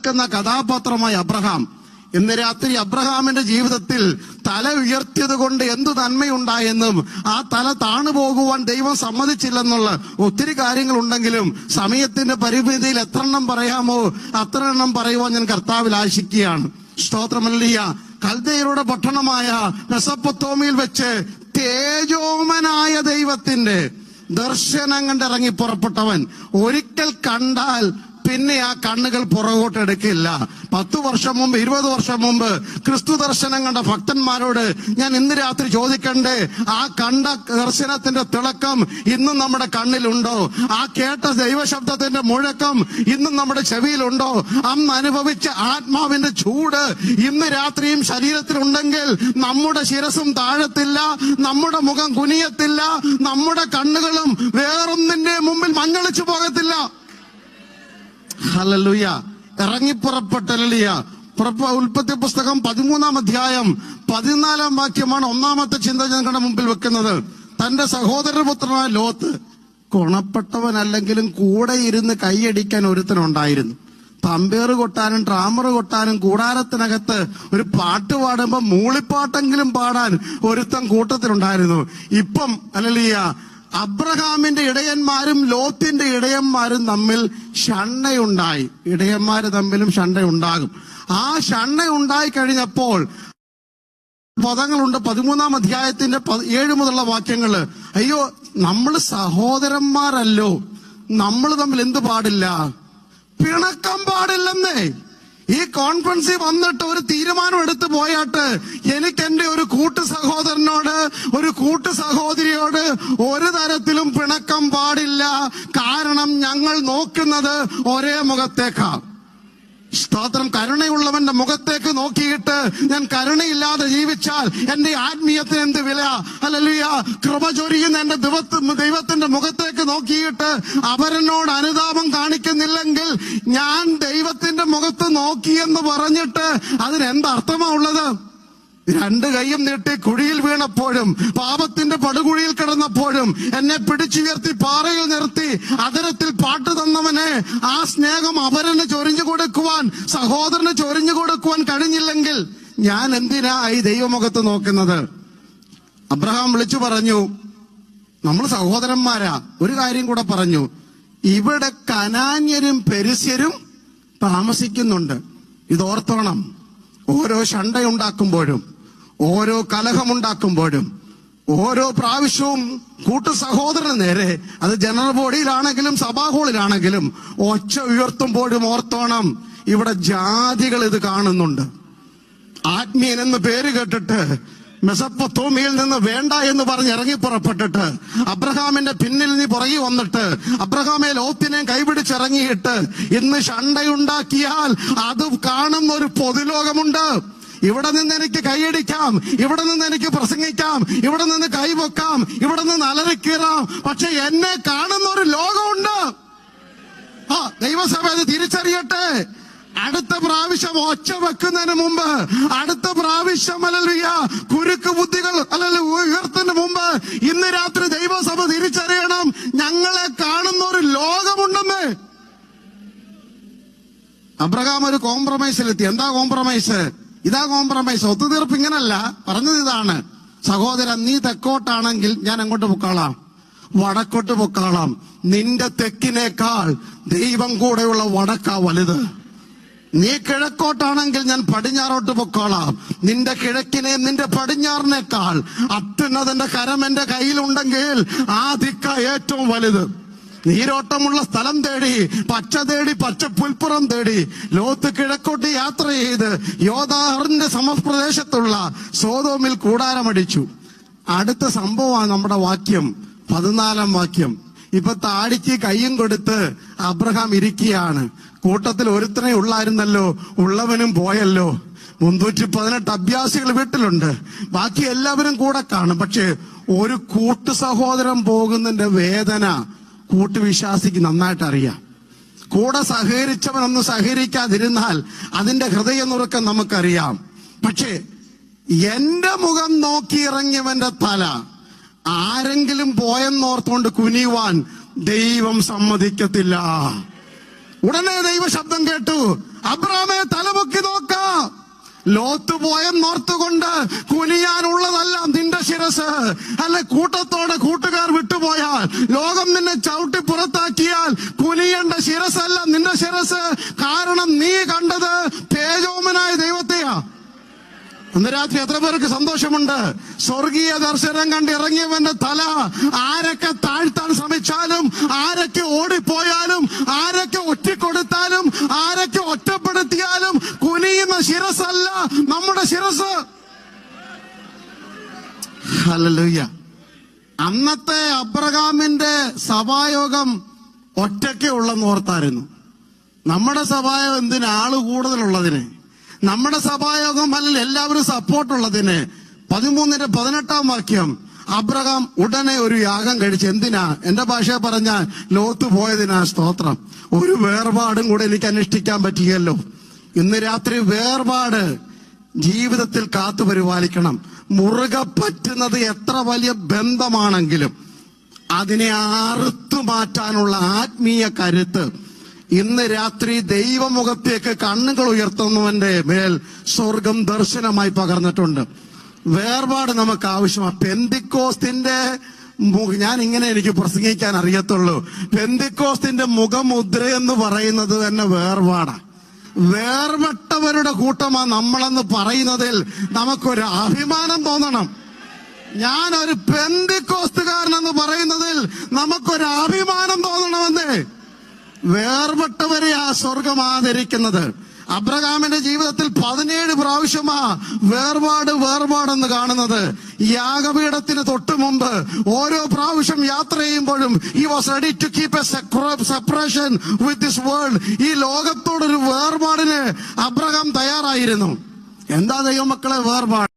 നിൽക്കുന്ന കഥാപാത്രമായ അബ്രഹാം. ഇന്ന് രാത്രി അബ്രഹാമിന്റെ ജീവിതത്തിൽ തല ഉയർത്തിയത് കൊണ്ട് എന്തു നന്മയുണ്ടായെന്നും ആ തല താണു പോകുവാൻ ദൈവം സമ്മതിച്ചില്ലെന്നുള്ള ഒത്തിരി കാര്യങ്ങളുണ്ടെങ്കിലും സമയത്തിന്റെ പരിമിതിയിൽ എത്ര എണ്ണം പറയാമോ അത്ര എണ്ണം പറയുവാൻ ഞാൻ കർത്താവിൽ ആശിക്കുകയാണ്. സ്തോത്രമല്ലിയ. കൽദയരുടെ പട്ടണമായ മെസൊപ്പൊത്താമിയയിൽ വെച്ച് തേജോമനായ ദൈവത്തിന്റെ ദർശനം കണ്ടിറങ്ങി പുറപ്പെട്ടവൻ ഒരിക്കൽ കണ്ടാൽ പിന്നെ ആ കണ്ണുകൾ പുറകോട്ടെടുക്കില്ല. 10 വർഷം മുമ്പ് 20 വർഷം മുമ്പ് ക്രിസ്തു ദർശനം കണ്ട ഭക്തന്മാരോട് ഞാൻ ഇന്ന് രാത്രി ചോദിക്കണ്ടേ, ആ കണ്ട ദർശനത്തിന്റെ തിളക്കം ഇന്നും നമ്മുടെ കണ്ണിലുണ്ടോ? ആ കേട്ട ദൈവശബ്ദത്തിന്റെ മുഴക്കം ഇന്നും നമ്മുടെ ചെവിയിലുണ്ടോ? അന്ന് അനുഭവിച്ച ആത്മാവിന്റെ ചൂട് ഇന്ന് രാത്രിയും ശരീരത്തിലുണ്ടെങ്കിൽ നമ്മുടെ ശിരസും താഴത്തില്ല, നമ്മുടെ മുഖം കുനിയത്തില്ല, നമ്മുടെ കണ്ണുകളും വേറൊന്നിന്റെ മുമ്പിൽ മഞ്ഞളിച്ചു പോകത്തില്ല. ഹല്ലേലൂയ. ഇറങ്ങിപ്പുറപ്പെട്ട ഉൽപ്പത്തി പുസ്തകം 13-ാം അധ്യായം 14-ാം വാക്യമാണ് ഒന്നാമത്തെ ചിന്ത ഞങ്ങളുടെ മുമ്പിൽ വെക്കുന്നത്. തന്റെ സഹോദരപുത്രനായ ലോത്ത് ഗുണപ്പെട്ടവനല്ലെങ്കിലും കൂടെ ഇരുന്ന് കൈയടിക്കാൻ ഒരുത്തനുണ്ടായിരുന്നു. തമ്പേറ് കൊട്ടാനും ട്രാമറ് കൊട്ടാനും കൂടാരത്തിനകത്ത് ഒരു പാട്ട് പാടുമ്പോ മൂളിപ്പാട്ടെങ്കിലും പാടാൻ ഒരുത്തൻ കൂട്ടത്തിലുണ്ടായിരുന്നു. ഇപ്പം ഹല്ലേലൂയ, അബ്രഹാമിന്റെ ഇടയന്മാരും ലോത്തിന്റെ ഇടയന്മാരും തമ്മിൽ ഷണ്ണയുണ്ടായി. ഇടയന്മാര് തമ്മിലും ഷണ്ണയുണ്ടാകും. ആ ഷണ്ണയുണ്ടായി കഴിഞ്ഞപ്പോൾ പദങ്ങളുണ്ട് 13-ാം അധ്യായത്തിന്റെ 7 മുതലുള്ള വാക്യങ്ങള്. അയ്യോ, നമ്മൾ സഹോദരന്മാരല്ലോ, നമ്മൾ തമ്മിൽ എന്ത് പാടില്ല? പിണക്കം പാടില്ലെന്നേ. ഈ കോൺഫറൻസിൽ വന്നിട്ട് ഒരു തീരുമാനം എടുത്തു പോയാട്ട് എനിക്ക് എന്റെ ഒരു കൂട്ടു സഹോദരനോട് ഒരു കൂട്ടു സഹോദരിയോട് ഒരു തരത്തിലും പിണക്കം പാടില്ല. കാരണം ഞങ്ങൾ നോക്കുന്നത് ഒരേ മുഖത്തേക്കാ. സ്തോത്രം. കരുണയുള്ളവന്റെ മുഖത്തേക്ക് നോക്കിയിട്ട് ഞാൻ കരുണയില്ലാതെ ജീവിച്ചാൽ എന്റെ ആത്മീയത്തിന് എന്ത് വില? ഹല്ലേലൂയ. കൃപ ചൊരിയുന്ന എന്റെ ദൈവത്തിന്റെ മുഖത്തേക്ക് നോക്കിയിട്ട് അവരെന്നോട് അനുതാപം കാണിക്കുന്നില്ലെങ്കിൽ ഞാൻ ദൈവത്തിന്റെ മുഖത്ത് നോക്കിയെന്ന് പറഞ്ഞിട്ട് അതിനെന്തർത്ഥമാ ഉള്ളത്? 2 കൈയും നീട്ടി കുഴിയിൽ വീണപ്പോഴും പാപത്തിന്റെ പടുകുഴിയിൽ കിടന്നപ്പോഴും എന്നെ പിടിച്ചുയർത്തി പാറയിൽ നിർത്തി അതരത്തിൽ പാട്ട് തന്നവനെ ആ സ്നേഹം അവരന് ചൊരിഞ്ഞു കൊടുക്കുവാൻ, സഹോദരന് ചൊരിഞ്ഞു കൊടുക്കുവാൻ കഴിഞ്ഞില്ലെങ്കിൽ ഞാൻ എന്തിനാ ഈ ദൈവമുഖത്ത് നോക്കുന്നത്? അബ്രഹാം വിളിച്ചു പറഞ്ഞു, നമ്മൾ സഹോദരന്മാരാ. ഒരു കാര്യം കൂടെ പറഞ്ഞു, ഇവിടെ കനാന്യരും പെരിസ്യരും താമസിക്കുന്നുണ്ട്. ഇതോർത്തോണം. ഓരോ ഷണ്ടയുണ്ടാക്കുമ്പോഴും ഓരോ കലഹമുണ്ടാക്കുമ്പോഴും ഓരോ പ്രാവശ്യവും കൂട്ടു സഹോദരന് നേരെ, അത് ജനറൽ ബോഡിയിലാണെങ്കിലും സഭാ ഹാളിലാണെങ്കിലും ഒച്ച ഉയർത്തുമ്പോഴും ഓർത്തോണം, ഇവിടെ ജാതികൾ ഇത് കാണുന്നുണ്ട്. ആത്മീയൻ എന്ന് പേര് കേട്ടിട്ട് മെസൊപ്പൊത്താമിയയിൽ നിന്ന് വേണ്ട എന്ന് പറഞ്ഞ് ഇറങ്ങി പുറപ്പെട്ടിട്ട് അബ്രഹാമിന്റെ പിന്നിൽ നിന്ന് പുറകെ വന്നിട്ട് അബ്രഹാമെ ലോത്തിനെ കൈപിടിച്ചിറങ്ങിയിട്ട് ഇന്ന് ഷണ്ടയുണ്ടാക്കിയാൽ അത് കാണുന്ന ഒരു പൊതുലോകമുണ്ട്. ഇവിടെ നിന്ന് എനിക്ക് കൈയടിക്കാം, ഇവിടെ നിന്ന് എനിക്ക് പ്രസംഗിക്കാം, ഇവിടെ നിന്ന് കൈവെക്കാം, ഇവിടെ നിന്ന് അലറിക്കീറാം, പക്ഷെ എന്നെ കാണുന്ന ഒരു ലോകമുണ്ട്. ദൈവസഭ അത് തിരിച്ചറിയട്ടെ. അടുത്ത പ്രാവശ്യം ഒച്ച വെക്കുന്നതിന് മുമ്പ്, അടുത്ത പ്രാവശ്യം ഹല്ലേലൂയ കുരുക്ക് ബുദ്ധികൾ ഉയർത്തുന്നതിന് മുമ്പ് ഇന്ന് രാത്രി ദൈവസഭ തിരിച്ചറിയണം, ഞങ്ങളെ കാണുന്ന ഒരു ലോകമുണ്ടെന്ന്. അബ്രഹാം ഒരു കോംപ്രമൈസിലെത്തി. എന്താ കോംപ്രമൈസ്? ഇതാ കോംപ്രമൈസ്. ഒത്തുതീർപ്പ് ഇങ്ങനല്ല പറഞ്ഞത്. ഇതാണ്, സഹോദരൻ, നീ തെക്കോട്ടാണെങ്കിൽ ഞാൻ അങ്ങോട്ട് പൊക്കോളാം, വടക്കോട്ട് പൊക്കോളാം. നിന്റെ തെക്കിനേക്കാൾ ദൈവം കൂടെയുള്ള വടക്കാ വലുത്. നീ കിഴക്കോട്ടാണെങ്കിൽ ഞാൻ പടിഞ്ഞാറോട്ട് പൊക്കോളാം. നിന്റെ കിഴക്കിനെ നിന്റെ പടിഞ്ഞാറിനേക്കാൾ അത്യുന്നതന്റെ കരം എന്റെ കയ്യിലുണ്ടെങ്കിൽ ആ ദിക്ക ഏറ്റവും വലുത്. നീരോട്ടമുള്ള സ്ഥലം തേടി, പച്ച തേടി, പച്ചപ്പുൽപ്പുറം തേടി ലോത്ത് കിഴക്കോട്ട് യാത്ര ചെയ്ത് യോർദാനിന്റെ സമപ്രദേശത്തുള്ള സോദോമിൽ കൂടാരമടിച്ചു. അടുത്ത സംഭവമാണ് നമ്മുടെ വാക്യം, 14-ാം വാക്യം. ഇപ്പൊ താടിക്ക് കയ്യും കൊടുത്ത് അബ്രഹാം ഇരിക്കുകയാണ്. കൂട്ടത്തിൽ ഒരുത്തനെ ഉള്ളായിരുന്നല്ലോ, ഉള്ളവനും പോയല്ലോ. 318 അഭ്യാസികൾ വീട്ടിലുണ്ട്, ബാക്കി എല്ലാവരും കൂടെ കാണും. പക്ഷെ ഒരു കൂട്ടു സഹോദരൻ പോകുന്നതിന്റെ വേദന കൂട്ടുവിശ്വാസിക്ക് നന്നായിട്ട് അറിയാം. കൂടെ സഹകരിച്ചവനൊന്ന് സഹകരിക്കാതിരുന്നാൽ അതിന്റെ ഹൃദയനുറുക്കം നമുക്കറിയാം. പക്ഷേ എന്റെ മുഖം നോക്കി ഇറങ്ങിയവന്റെ തല ആരെങ്കിലും പോയെന്നോർത്തുകൊണ്ട് കുനിയുവാൻ ദൈവം സമ്മതിക്കത്തില്ല. ഉടനെ ദൈവ ശബ്ദം കേട്ടു, അബ്രാമേ തലമുക്കി നോക്ക. ലോത്ത് പോയെന്നോർത്തുകൊണ്ട് കുനിയാനുള്ളതെല്ലാം നിന്റെ ശിരസ്. അല്ലെ കൂട്ടത്തോടെ കൂട്ടുകാർ വിട്ടുപോയാൽ, ലോകം നിന്നെ ചവിട്ടി പുറത്താക്കിയാൽ കുനിയേണ്ട ശിരസല്ല നിന്റെ ശിരസ്. കാരണം നീ കണ്ടത് തേജോമനായ ദൈവത്തെയാ. ഇന്ന് രാത്രി എത്ര പേർക്ക് സന്തോഷമുണ്ട്? സ്വർഗീയ ദർശനം കണ്ട് ഇറങ്ങിയവന്റെ തല ആരൊക്കെ താഴ്ത്താൻ ശ്രമിച്ചാലും, ആരൊക്കെ ഓടിപ്പോയാലും, ആരൊക്കെ ഒറ്റിക്കൊടുത്താലും, ആരൊക്കെ ഒറ്റപ്പെടുത്തിയാലും കുനിയുന്ന ശിരസല്ല നമ്മുടെ ശിരസ്. ഹല്ലേലൂയ. അന്നത്തെ അബ്രഹാമിന്റെ സഭായോഗം ഒറ്റയ്ക്ക് ഉള്ളെന്ന് ഓർത്തായിരുന്നു. നമ്മുടെ സഭായോഗം എന്തിന്? ആള് കൂടുതലുള്ളതിന്. നമ്മുടെ സഭായോഗം അല്ലെങ്കിൽ എല്ലാവരും സപ്പോർട്ടുള്ളതിന്. 13:18 വാക്യം, അബ്രഹാം ഉടനെ ഒരു യാഗം കഴിച്ച്. എന്തിനാ? എന്റെ ഭാഷ പറഞ്ഞാൽ ലോത്ത് പോയതിനാ. സ്തോത്രം. ഒരു വേർപാടും കൂടെ എനിക്ക് അനുഷ്ഠിക്കാൻ പറ്റിയല്ലോ. ഇന്ന് രാത്രി വേർപാട് ജീവിതത്തിൽ കാത്തു പരിപാലിക്കണം. മുറുകെ പറ്റുന്നത് എത്ര വലിയ ബന്ധമാണെങ്കിലും അതിനെ അറുത്തു മാറ്റാനുള്ള ആത്മീയ കരുത്ത് ഇന്ന് രാത്രി ദൈവമുഖത്തേക്ക് കണ്ണുകൾ ഉയർത്തുന്നവന്റെ മേൽ സ്വർഗം ദർശനമായി പകർന്നിട്ടുണ്ട്. വേർപാട് നമുക്ക് ആവശ്യമാണ്. പെന്തിക്കോസ്തിന്റെ ഞാൻ ഇങ്ങനെ എനിക്ക് പ്രസംഗിക്കാൻ അറിയത്തുള്ളൂ. പെന്തിക്കോസ്തിന്റെ മുഖമുദ്ര എന്ന് പറയുന്നത് തന്നെ വേർപാടാണ്. വേർപെട്ടവരുടെ കൂട്ടമാണ് നമ്മളെന്ന് പറയുന്നതിൽ നമുക്കൊരു അഭിമാനം തോന്നണം. ഞാനൊരു പെന്തിക്കോസ്തുകാരനെന്ന് പറയുന്നതിൽ നമുക്കൊരു അഭിമാനം തോന്നണമെന്ന്. വേർപെട്ടവരെ ആ സ്വർഗം ആദരിക്കുന്നത്. അബ്രഹാമിന്റെ ജീവിതത്തിൽ 17 പ്രാവശ്യമാ വേർപാടെന്ന് കാണുന്നത്. യാഗപീഠത്തിന് തൊട്ടു മുമ്പ് ഓരോ പ്രാവശ്യം യാത്ര ചെയ്യുമ്പോഴും he was ready to keep a separation with this world. ഈ ലോകത്തോടൊരു വേർപാടിന് അബ്രഹാം തയ്യാറായിരുന്നു. എന്താ ദൈവമക്കളെ വേർപാട്?